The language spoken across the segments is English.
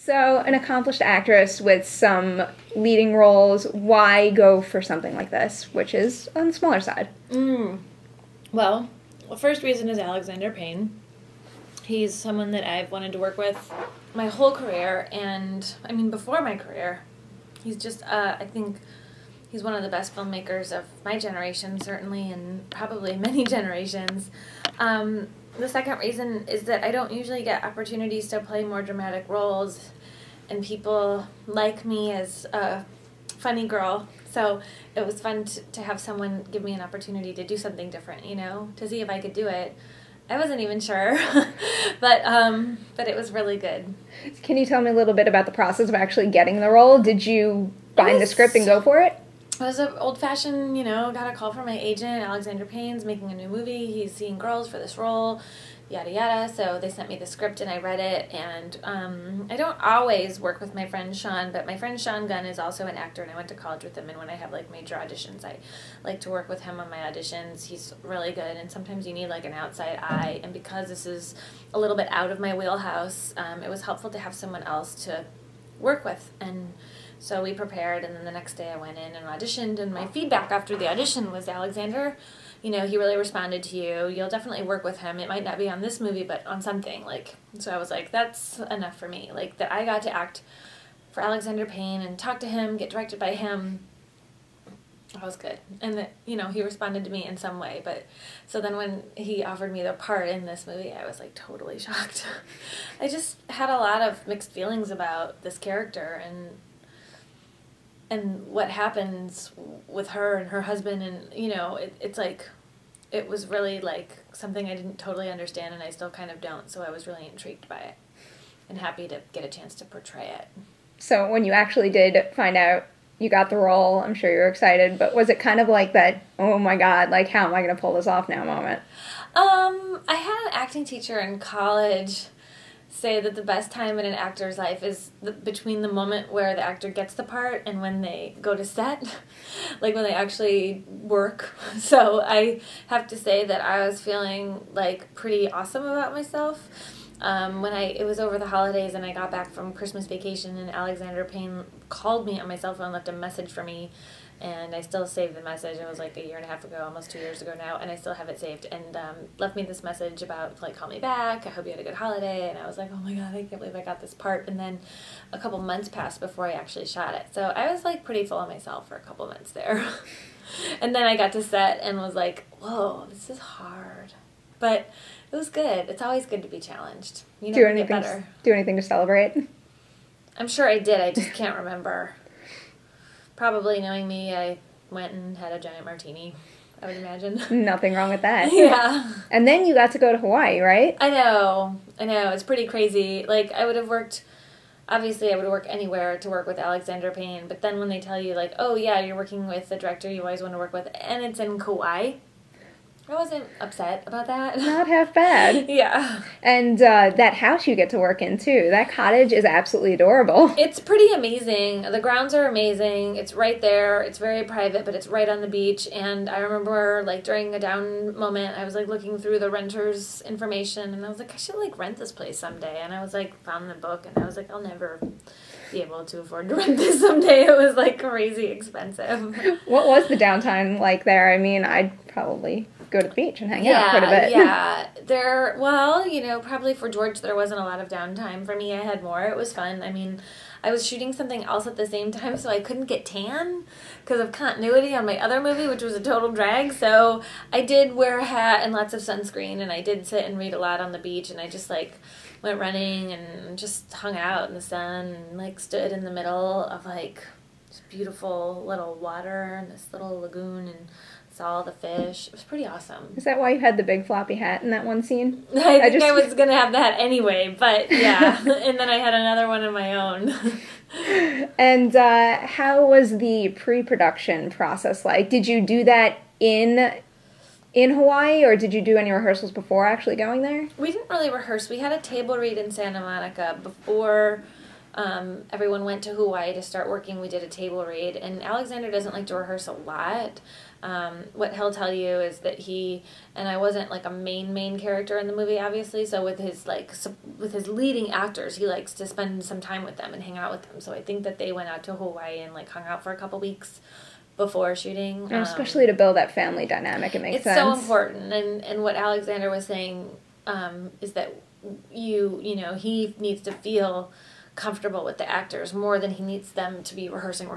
So, an accomplished actress with some leading roles, why go for something like this, which is on the smaller side? Well, the first reason is Alexander Payne. He's someone that I've wanted to work with my whole career, and, I mean, before my career. He's just, I think, he's one of the best filmmakers of my generation, certainly, and probably many generations. The second reason is that I don't usually get opportunities to play more dramatic roles, and people like me as a funny girl. So it was fun to have someone give me an opportunity to do something different, you know, to see if I could do it. I wasn't even sure, but it was really good. Can you tell me a little bit about the process of actually getting the role? Did you find the script and go for it? It was an old-fashioned, you know, got a call from my agent. Alexander Payne's making a new movie. He's seeing girls for this role, yada, yada. So they sent me the script, and I read it. And I don't always work with my friend Sean, but my friend Sean Gunn is also an actor, and I went to college with him. And when I have, like, major auditions, I like to work with him on my auditions. He's really good, and sometimes you need, like, an outside eye. And because this is a little bit out of my wheelhouse, it was helpful to have someone else to work with. And so we prepared, and then the next day I went in and auditioned, and my feedback after the audition was, Alexander, you know, he really responded to you. You'll definitely work with him. It might not be on this movie, but on something. Like, so I was like, that's enough for me. Like, that I got to act for Alexander Payne and talk to him, get directed by him. That was good. And that, you know, he responded to me in some way. But so then when he offered me the part in this movie, I was like totally shocked. I just had a lot of mixed feelings about this character and what happens with her and her husband, and, you know, it's like, it was really, like, something I didn't totally understand, and I still kind of don't, so I was really intrigued by it, and happy to get a chance to portray it. So when you actually did find out you got the role, I'm sure you were excited, but was it kind of like that, oh my god, like, how am I going to pull this off now moment? I had an acting teacher in college say that the best time in an actor's life is between the moment where the actor gets the part and when they go to set, like when they actually work. So I have to say that I was feeling like pretty awesome about myself. It was over the holidays and I got back from Christmas vacation, and Alexander Payne called me on my cell phone, left a message for me, and I still saved the message. It was like a year and a half ago, almost 2 years ago now, and I still have it saved, and left me this message about, like, call me back, I hope you had a good holiday, and I was like, oh my god, I can't believe I got this part. And then a couple months passed before I actually shot it, so I was, like, pretty full of myself for a couple months there. And then I got to set and was like, whoa, this is hard. But it was good. It's always good to be challenged. You know, get better. Do anything to celebrate? I'm sure I did. I just can't remember. Probably, knowing me, I went and had a giant martini, I would imagine. Nothing wrong with that. Yeah. And then you got to go to Hawaii, right? I know. It's pretty crazy. Like, obviously I would work anywhere to work with Alexander Payne, but then when they tell you, like, oh yeah, you're working with the director you always want to work with, and it's in Kauai, I wasn't upset about that. Not half bad. Yeah. And that house you get to work in, too. That cottage is absolutely adorable. It's pretty amazing. The grounds are amazing. It's right there. It's very private, but it's right on the beach. And I remember, like, during a down moment, I was, like, looking through the renter's information, and I was like, I should, like, rent this place someday. And I was, like, found the book, and I was like, I'll never be able to afford to rent this someday. It was, like, crazy expensive. What was the downtime like there? I mean, I'd probably go to the beach and hang out quite a bit. Yeah, probably for George there wasn't a lot of downtime. For me, I had more. It was fun. I mean, I was shooting something else at the same time, so I couldn't get tan because of continuity on my other movie, which was a total drag. So I did wear a hat and lots of sunscreen, and I did sit and read a lot on the beach, and I just, like, went running and just hung out in the sun and, like, stood in the middle of, like, this beautiful little water and this little lagoon and saw all the fish. It was pretty awesome. Is that why you had the big floppy hat in that one scene? I think I was going to have that anyway, but yeah. And then I had another one of my own. And how was the pre-production process like? Did you do that in Hawaii, or did you do any rehearsals before actually going there? We didn't really rehearse. We had a table read in Santa Monica before everyone went to Hawaii to start working. We did a table read, and Alexander doesn't like to rehearse a lot. What he'll tell you is that and I wasn't like a main character in the movie, obviously, so with his leading actors, he likes to spend some time with them and hang out with them. So I think that they went out to Hawaii and like hung out for a couple weeks before shooting. Especially to build that family dynamic, it makes sense. It's so important, and what Alexander was saying is that he needs to feel comfortable with the actors more than he needs them to be rehearsing.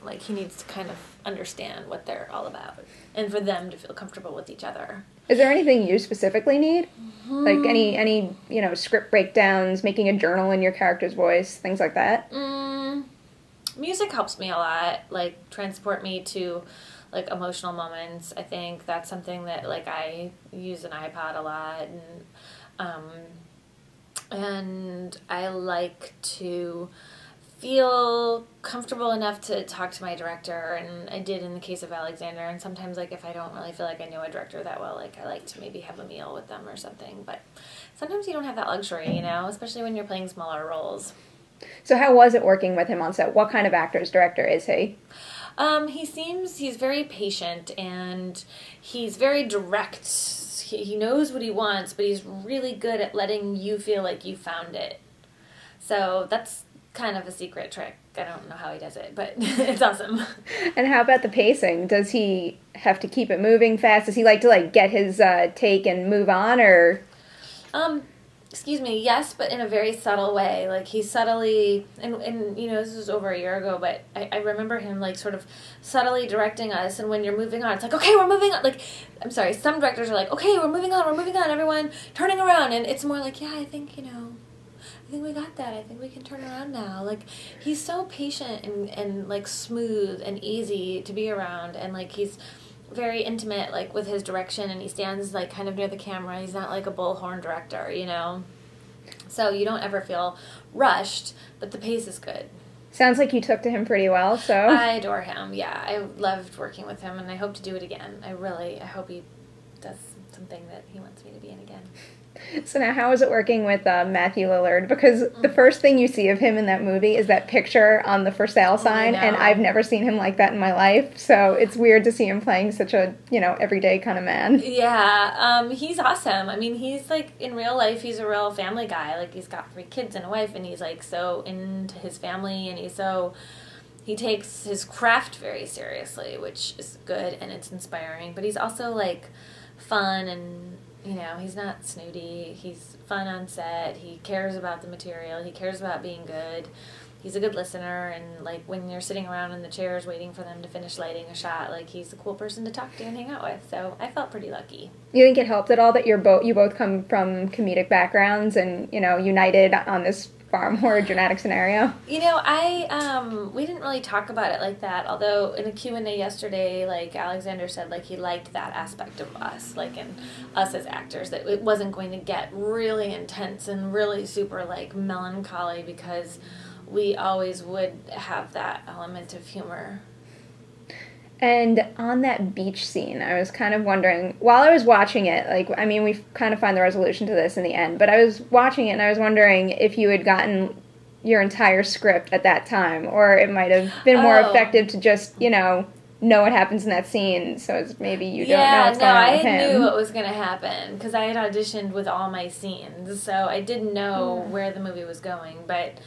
Like, he needs to kind of understand what they're all about and for them to feel comfortable with each other. Is there anything you specifically need? Like any script breakdowns, making a journal in your character's voice, things like that? Music helps me a lot, like transport me to like emotional moments. I think that's something that like I use an iPod a lot, and I like to feel comfortable enough to talk to my director, and I did in the case of Alexander. And sometimes, like, if I don't really feel like I know a director that well, like, I like to maybe have a meal with them or something. But sometimes you don't have that luxury, especially when you're playing smaller roles. So how was it working with him on set? What kind of director is he? He's very patient, and he's very direct. He knows what he wants, but he's really good at letting you feel like you found it. So that's kind of a secret trick. I don't know how he does it, but it's awesome. And how about the pacing? Does he have to keep it moving fast? Does he like to like get his take and move on, or? Yes, but in a very subtle way. Like, he subtly, and this was over a year ago, but I remember him, like, sort of subtly directing us, and when you're moving on, it's like, okay, we're moving on. Like, I'm sorry, some directors are like, okay, we're moving on, everyone turning around, and it's more like, yeah, I think we got that. I think we can turn around now. Like, he's so patient and like, smooth and easy to be around, and, like, he's very intimate, like, with his direction, and he stands, like, kind of near the camera. He's not like a bullhorn director, So you don't ever feel rushed, but the pace is good. Sounds like you took to him pretty well, so. I adore him, yeah. I loved working with him, and I hope to do it again. I hope he does something that he wants me to be in again. So now, how is it working with Matthew Lillard? Because the first thing you see of him in that movie is that picture on the for sale sign, and I've never seen him like that in my life. So it's weird to see him playing such a, everyday kind of man. Yeah, he's awesome. I mean, he's like, in real life, he's a real family guy. Like, he's got 3 kids and a wife, and he's like so into his family, and he takes his craft very seriously, which is good, and it's inspiring. But he's also like fun, and he's not snooty. He's fun on set. He cares about the material. He cares about being good. He's a good listener, and like, when you're sitting around in the chairs waiting for them to finish lighting a shot, like, he's a cool person to talk to and hang out with. So I felt pretty lucky. You think it helped at all that you both come from comedic backgrounds and united on this far more dramatic scenario? We didn't really talk about it like that, although in a Q&A yesterday, like, Alexander said, like, he liked that aspect of us, like, in us as actors, that it wasn't going to get really intense and really super, like, melancholy, because we always would have that element of humor. And on that beach scene, I was kind of wondering, while I was watching it, we kind of find the resolution to this in the end, but I was watching it and I was wondering if you had gotten your entire script at that time, or it might have been more effective to just, know what happens in that scene, so it's maybe you don't know what's going on with him. I knew what was going to happen, because I had auditioned with all my scenes, so I didn't know where the movie was going, but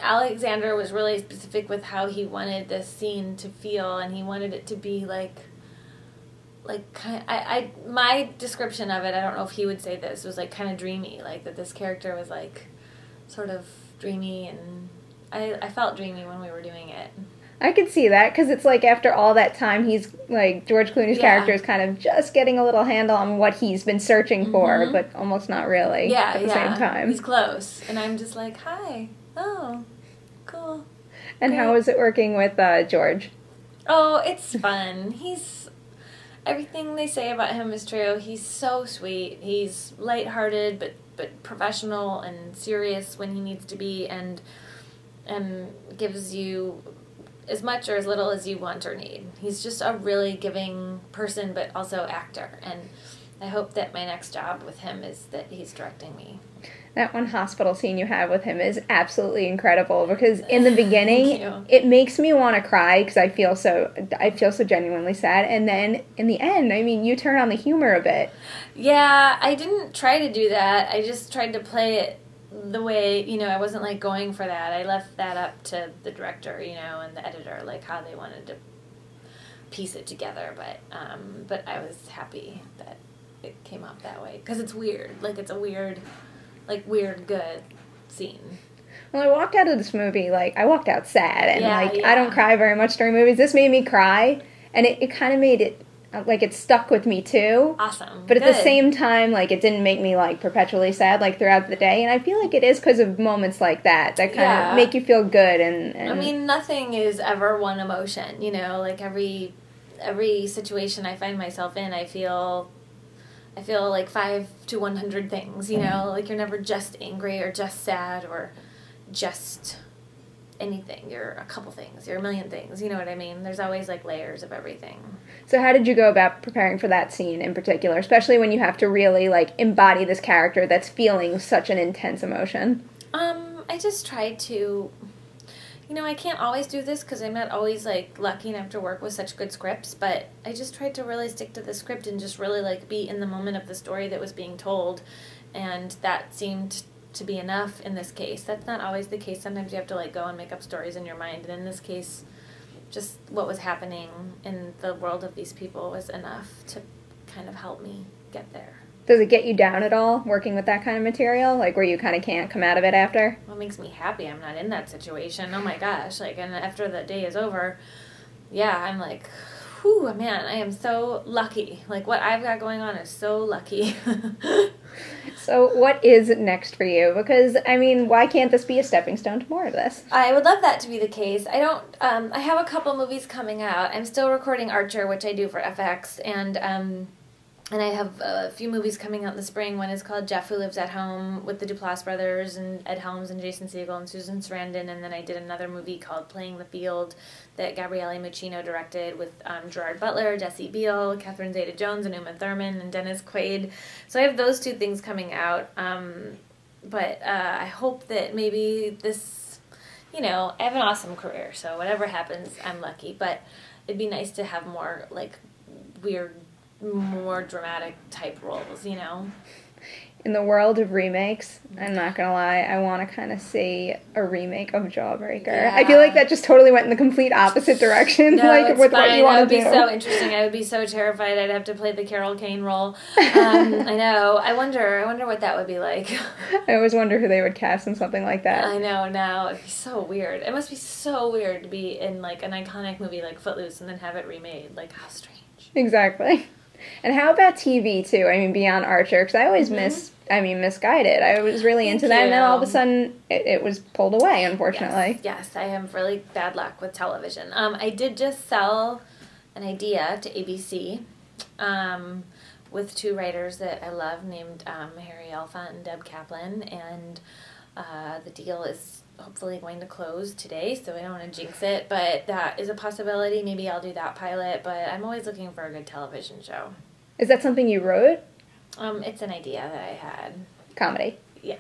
Alexander was really specific with how he wanted this scene to feel, and he wanted it to be my description of it, I don't know if he would say this, was like kind of dreamy, like that this character was like sort of dreamy, and I felt dreamy when we were doing it. I could see that, because it's like after all that time, he's like, George Clooney's character is kind of just getting a little handle on what he's been searching for, but almost not really at the same time. He's close, and I'm just like, hi, oh, cool. And great. How is it working with George? Oh, it's fun. Everything they say about him is true. He's so sweet. He's lighthearted, but professional and serious when he needs to be, and gives you as much or as little as you want or need. He's just a really giving person, but also actor, and I hope that my next job with him is that he's directing me. That one hospital scene you have with him is absolutely incredible because in the beginning it makes me want to cry because I feel so genuinely sad, and then in the end, I mean, you turn on the humor a bit. Yeah, I didn't try to do that. I just tried to play it the way, I wasn't like going for that. I left that up to the director, and the editor, like how they wanted to piece it together, but I was happy that it came out that way because it's weird. Like it's a weird good scene. Well, I walked out of this movie, I walked out sad, and, I don't cry very much during movies. This made me cry, and it kind of made it, it stuck with me, too. Awesome. But at the same time, it didn't make me, perpetually sad, throughout the day, and I feel like it is because of moments like that kind of make you feel good, and... I mean, nothing is ever one emotion, every situation I find myself in, I feel like 5 to 100 things, you're never just angry or just sad or just anything. You're a couple things. You're a million things. You know what I mean? There's always, layers of everything. So how did you go about preparing for that scene in particular, especially when you have to really, embody this character that's feeling such an intense emotion? I just tried to... I can't always do this because I'm not always, lucky enough to work with such good scripts, but I just tried to really stick to the script and just really, be in the moment of the story that was being told, and that seemed to be enough in this case. That's not always the case. Sometimes you have to, go and make up stories in your mind, and in this case, just what was happening in the world of these people was enough to kind of help me get there. Does it get you down at all, working with that kind of material? Where you kind of can't come out of it after? Well, it makes me happy I'm not in that situation. Oh my gosh. And after the day is over, I'm like, whew, man, I am so lucky. What I've got going on is so lucky. So what is next for you? Because, I mean, why can't this be a stepping stone to more of this? I would love that to be the case. I have a couple movies coming out. I'm still recording Archer, which I do for FX, and I have a few movies coming out in the spring. One is called Jeff Who Lives at Home with the Duplass brothers and Ed Helms and Jason Segel and Susan Sarandon. And then I did another movie called Playing the Field that Gabriele Muccino directed with Gerard Butler, Jesse Biel, Catherine Zeta-Jones, and Uma Thurman, and Dennis Quaid. So I have those two things coming out. But I hope that maybe this, I have an awesome career. So whatever happens, I'm lucky. But it'd be nice to have more, weird, more dramatic type roles, In the world of remakes, I'm not gonna lie, I want to kind of see a remake of Jawbreaker. Yeah. I feel like that just totally went in the complete opposite direction. No, it's with fine. what you want to do. That would be so interesting. I would be so terrified. I'd have to play the Carol Kane role. I know. I wonder what that would be like. I always wonder who they would cast in something like that. I know. Now it'd be so weird. It must be so weird to be in an iconic movie like Footloose and then have it remade. How strange. Exactly. And how about TV too? I mean, beyond Archer, because I always Misguided. I was really into that, and then all of a sudden it was pulled away, unfortunately. Yes, I have really bad luck with television. I did just sell an idea to ABC with two writers that I love named Harry Alphant and Deb Kaplan, and the deal is hopefully going to close today, so I don't want to jinx it, but that is a possibility. Maybe I'll do that pilot, but I'm always looking for a good television show. Is that something you wrote? It's an idea that I had. Comedy? Yeah.